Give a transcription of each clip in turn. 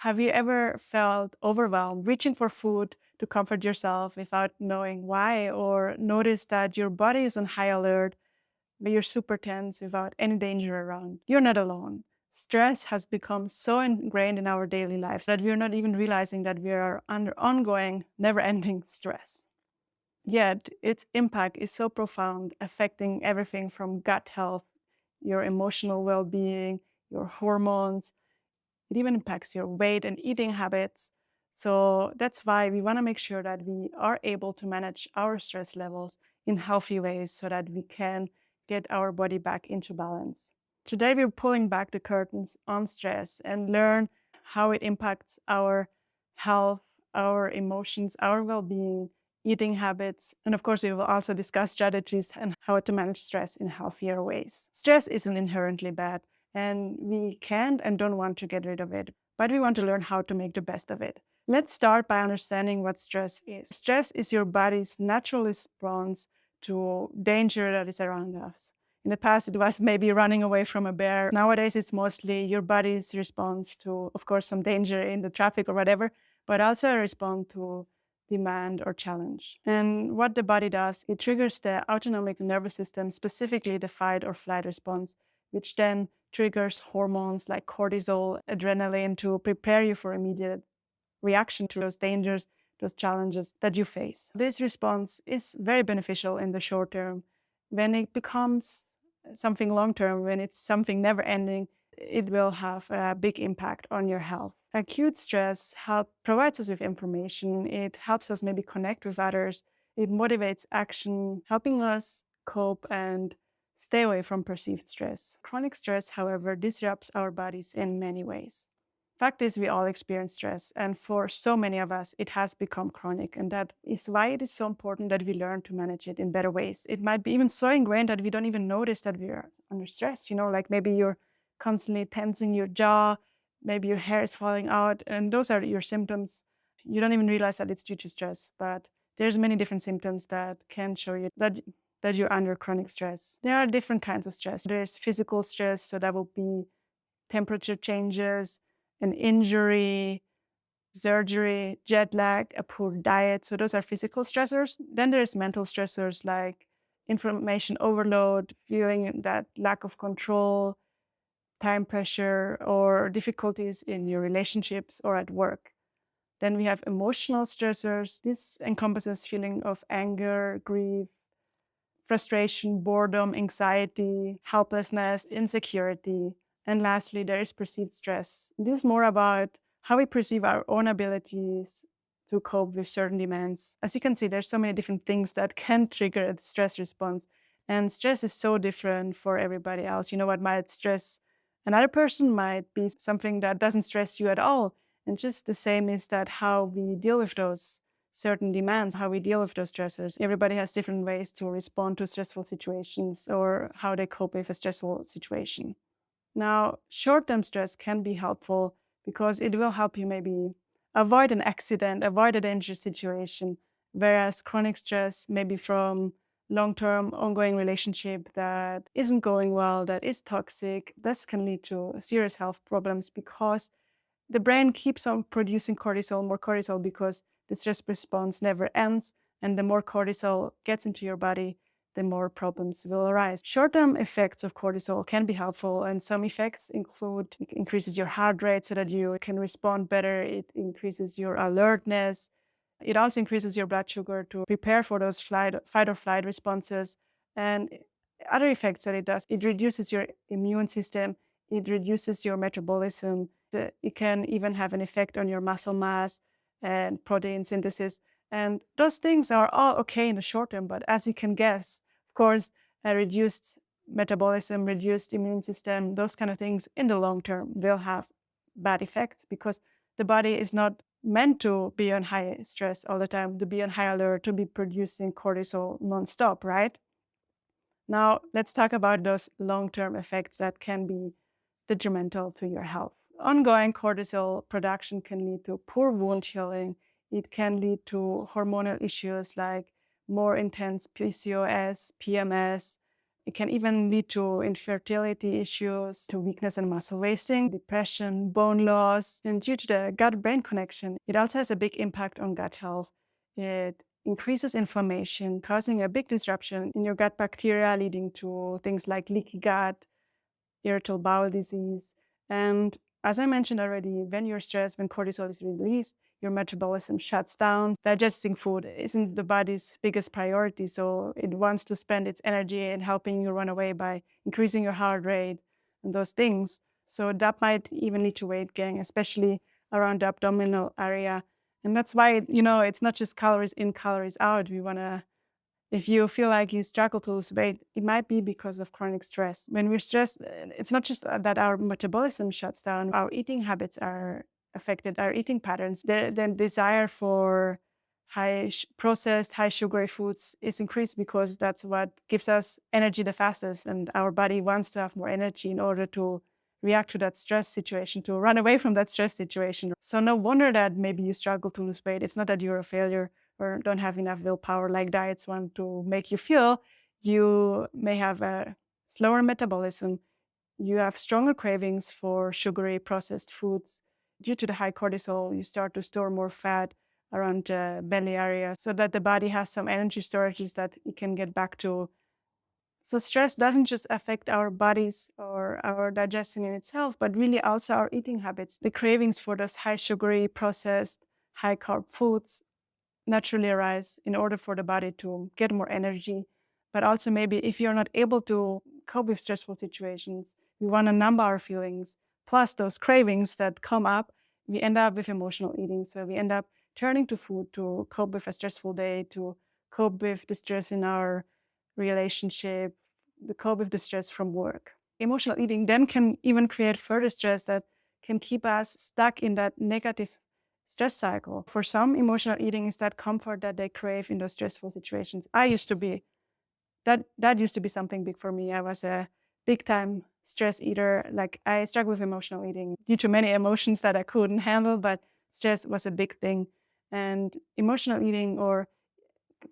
Have you ever felt overwhelmed, reaching for food to comfort yourself without knowing why, or noticed that your body is on high alert, but you're super tense without any danger around? You're not alone. Stress has become so ingrained in our daily lives that we're not even realizing that we are under ongoing, never ending stress. Yet its impact is so profound, affecting everything from gut health, your emotional well being, your hormones. It even impacts your weight and eating habits. So that's why we want to make sure that we are able to manage our stress levels in healthy ways so that we can get our body back into balance. Today, we're pulling back the curtains on stress and learn how it impacts our health, our emotions, our well being, eating habits. And of course, we will also discuss strategies and how to manage stress in healthier ways. Stress isn't inherently bad, and we can't and don't want to get rid of it, but we want to learn how to make the best of it. Let's start by understanding what stress is. Stress is your body's natural response to danger that is around us. In the past, it was maybe running away from a bear. Nowadays, it's mostly your body's response to, of course, some danger in the traffic or whatever, but also a response to demand or challenge. And what the body does, it triggers the autonomic nervous system, specifically the fight or flight response, which then triggers hormones like cortisol, adrenaline to prepare you for immediate reaction to those dangers, those challenges that you face. This response is very beneficial in the short term. When it becomes something long term, when it's something never ending, it will have a big impact on your health. Acute stress provides us with information. It helps us maybe connect with others. It motivates action, helping us cope and stay away from perceived stress. Chronic stress, however, disrupts our bodies in many ways. Fact is, we all experience stress, and for so many of us, it has become chronic. And that is why it is so important that we learn to manage it in better ways. It might be even so ingrained that we don't even notice that we are under stress. Like maybe you're constantly tensing your jaw, maybe your hair is falling out, and those are your symptoms. You don't even realize that it's due to stress, but there's many different symptoms that can show you that you're under chronic stress. There are different kinds of stress. There's physical stress, so that will be temperature changes, an injury, surgery, jet lag, a poor diet. So those are physical stressors. Then there's mental stressors like information overload, feeling that lack of control, time pressure, or difficulties in your relationships or at work. Then we have emotional stressors. This encompasses feeling of anger, grief, frustration, boredom, anxiety, helplessness, insecurity. And lastly, there is perceived stress. This is more about how we perceive our own abilities to cope with certain demands. As you can see, there's so many different things that can trigger a stress response. And stress is so different for everybody else. What might stress another person might be something that doesn't stress you at all. And just the same is that how we deal with those certain demands, how we deal with those stressors. Everybody has different ways to respond to stressful situations or how they cope with a stressful situation. Now, short-term stress can be helpful because it will help you maybe avoid an accident, avoid a dangerous situation, whereas chronic stress, maybe from long-term ongoing relationship that isn't going well, that is toxic, this can lead to serious health problems because the brain keeps on producing more cortisol, because the stress response never ends. And the more cortisol gets into your body, the more problems will arise. Short-term effects of cortisol can be helpful, and some effects include it increases your heart rate so that you can respond better. It increases your alertness. It also increases your blood sugar to prepare for those fight or flight responses. And other effects that it does, it reduces your immune system. It reduces your metabolism. It can even have an effect on your muscle mass and protein synthesis. And those things are all okay in the short term, but as you can guess, of course, a reduced metabolism, reduced immune system, those kind of things in the long term will have bad effects because the body is not meant to be on high stress all the time, to be on high alert, to be producing cortisol nonstop, right? Now, let's talk about those long-term effects that can be detrimental to your health. Ongoing cortisol production can lead to poor wound healing. It can lead to hormonal issues like more intense PCOS, PMS, It can even lead to infertility issues, to weakness and muscle wasting, depression, bone loss. And due to the gut-brain connection, it also has a big impact on gut health. It increases inflammation, causing a big disruption in your gut bacteria, leading to things like leaky gut, irritable bowel disease. And as I mentioned already, when you're stressed, when cortisol is released, your metabolism shuts down. Digesting food isn't the body's biggest priority, so it wants to spend its energy in helping you run away by increasing your heart rate and those things. So that might even lead to weight gain, especially around the abdominal area. And that's why, it's not just calories in, calories out. We want to If you feel like you struggle to lose weight, it might be because of chronic stress. When we're stressed, it's not just that our metabolism shuts down, our eating habits are affected, our eating patterns. The desire for processed, high sugary foods is increased because that's what gives us energy the fastest. And our body wants to have more energy in order to react to that stress situation, to run away from that stress situation. So no wonder that maybe you struggle to lose weight. It's not that you're a failure or don't have enough willpower like diets want to make you feel. You may have a slower metabolism. You have stronger cravings for sugary processed foods. Due to the high cortisol, you start to store more fat around the belly area so that the body has some energy storages that it can get back to. So stress doesn't just affect our bodies or our digestion in itself, but really also our eating habits. The cravings for those high sugary processed, high carb foods naturally arise in order for the body to get more energy. But also maybe if you're not able to cope with stressful situations, we want to numb our feelings. Plus those cravings that come up, we end up with emotional eating. So we end up turning to food to cope with a stressful day, to cope with the stress in our relationship, to cope with the stress from work. Emotional eating then can even create further stress that can keep us stuck in that negative stress cycle. For some, emotional eating is that comfort that they crave in those stressful situations. That used to be something big for me. I was a big time stress eater. Like I struggled with emotional eating due to many emotions that I couldn't handle, but stress was a big thing. And emotional eating or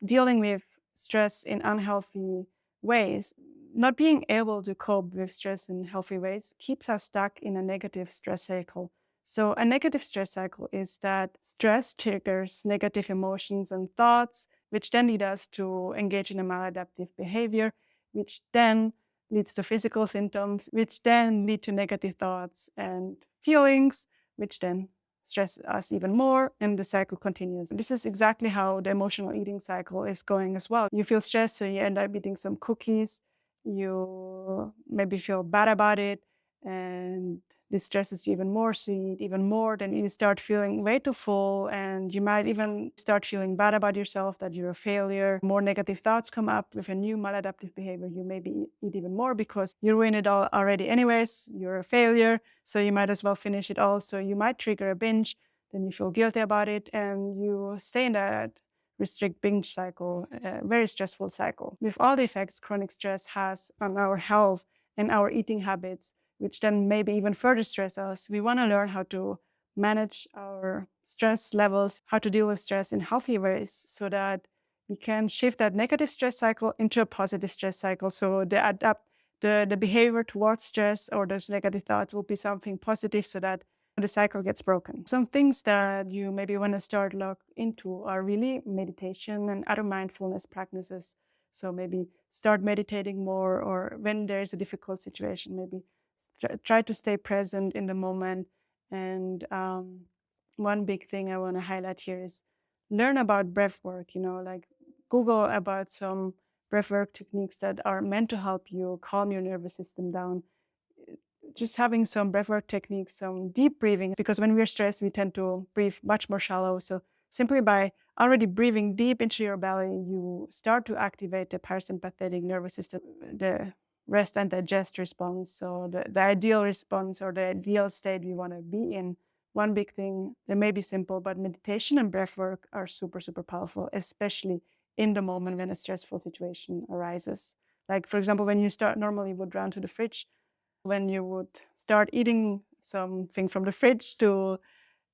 dealing with stress in unhealthy ways, not being able to cope with stress in healthy ways keeps us stuck in a negative stress cycle. So a negative stress cycle is that stress triggers negative emotions and thoughts, which then lead us to engage in a maladaptive behavior, which then leads to physical symptoms, which then lead to negative thoughts and feelings, which then stress us even more, and the cycle continues. This is exactly how the emotional eating cycle is going as well. You feel stressed, so you end up eating some cookies. You maybe feel bad about it, and this stresses you even more, so you eat even more. Then you start feeling way too full, and you might even start feeling bad about yourself, that you're a failure. More negative thoughts come up with a new maladaptive behavior. You maybe eat even more because you ruined it all already anyways. You're a failure, so you might as well finish it all. So you might trigger a binge, then you feel guilty about it, and you stay in that restrict binge cycle, a very stressful cycle. With all the effects chronic stress has on our health and our eating habits, which then maybe even further stress us, we want to learn how to manage our stress levels, how to deal with stress in healthy ways so that we can shift that negative stress cycle into a positive stress cycle. So the behavior towards stress or those negative thoughts will be something positive so that the cycle gets broken. Some things that you maybe want to start look into are really meditation and other mindfulness practices. So maybe start meditating more, or when there's a difficult situation, maybe try to stay present in the moment. And one big thing I want to highlight here is learn about breath work, like Google about some breath work techniques that are meant to help you calm your nervous system down. Just having some breathwork techniques, some deep breathing, because when we're stressed, we tend to breathe much more shallow. So simply by already breathing deep into your belly, you start to activate the parasympathetic nervous system, the rest and digest response. So the ideal response or the ideal state we want to be in. One big thing that may be simple, but meditation and breathwork are super, super powerful, especially in the moment when a stressful situation arises. Like, for example, when you normally would run to the fridge, when you would start eating something from the fridge to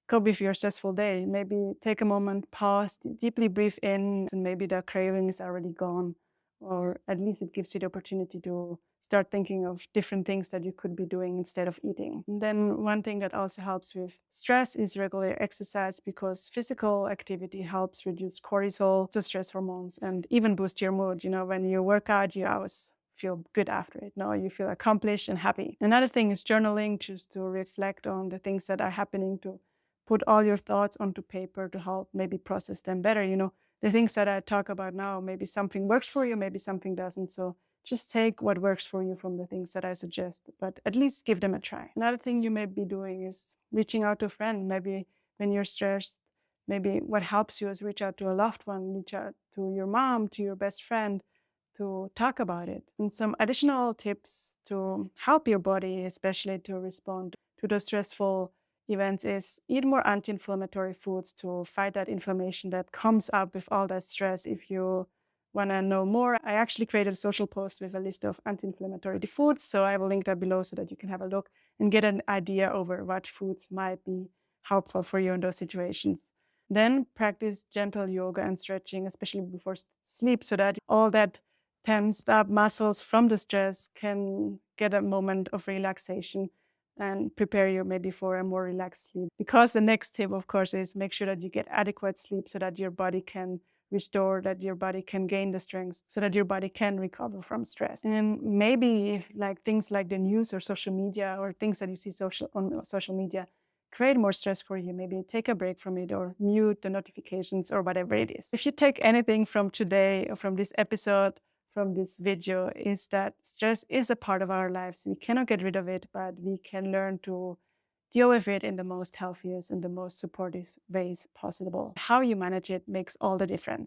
cope with your stressful day, maybe take a moment, pause, deeply breathe in, and maybe the craving is already gone. or at least it gives you the opportunity to start thinking of different things that you could be doing instead of eating. And then one thing that also helps with stress is regular exercise, because physical activity helps reduce cortisol, the stress hormones, and even boost your mood. When you work out, you always feel good after it. No, you feel accomplished and happy. Another thing is journaling, just to reflect on the things that are happening, to put all your thoughts onto paper to help maybe process them better. The things that I talk about now, maybe something works for you, maybe something doesn't. So just take what works for you from the things that I suggest, but at least give them a try. Another thing you may be doing is reaching out to a friend. Maybe when you're stressed, maybe what helps you is reach out to a loved one, reach out to your mom, to your best friend, to talk about it. And some additional tips to help your body, especially to respond to those stressful events, is eat more anti-inflammatory foods to fight that inflammation that comes up with all that stress. If you want to know more, I actually created a social post with a list of anti-inflammatory foods, so I will link that below so that you can have a look and get an idea over what foods might be helpful for you in those situations. Then practice gentle yoga and stretching, especially before sleep, so that all that tensed up muscles from the stress can get a moment of relaxation and prepare you maybe for a more relaxed sleep. Because the next tip, of course, is make sure that you get adequate sleep so that your body can restore, that your body can gain the strength, so that your body can recover from stress. And maybe like things like the news or social media, or things that you see on social media, create more stress for you. Maybe take a break from it, or mute the notifications, or whatever it is. If you take anything from today or from this episode, from this video, is that stress is a part of our lives. We cannot get rid of it, but we can learn to deal with it in the most healthiest and the most supportive ways possible. How you manage it makes all the difference.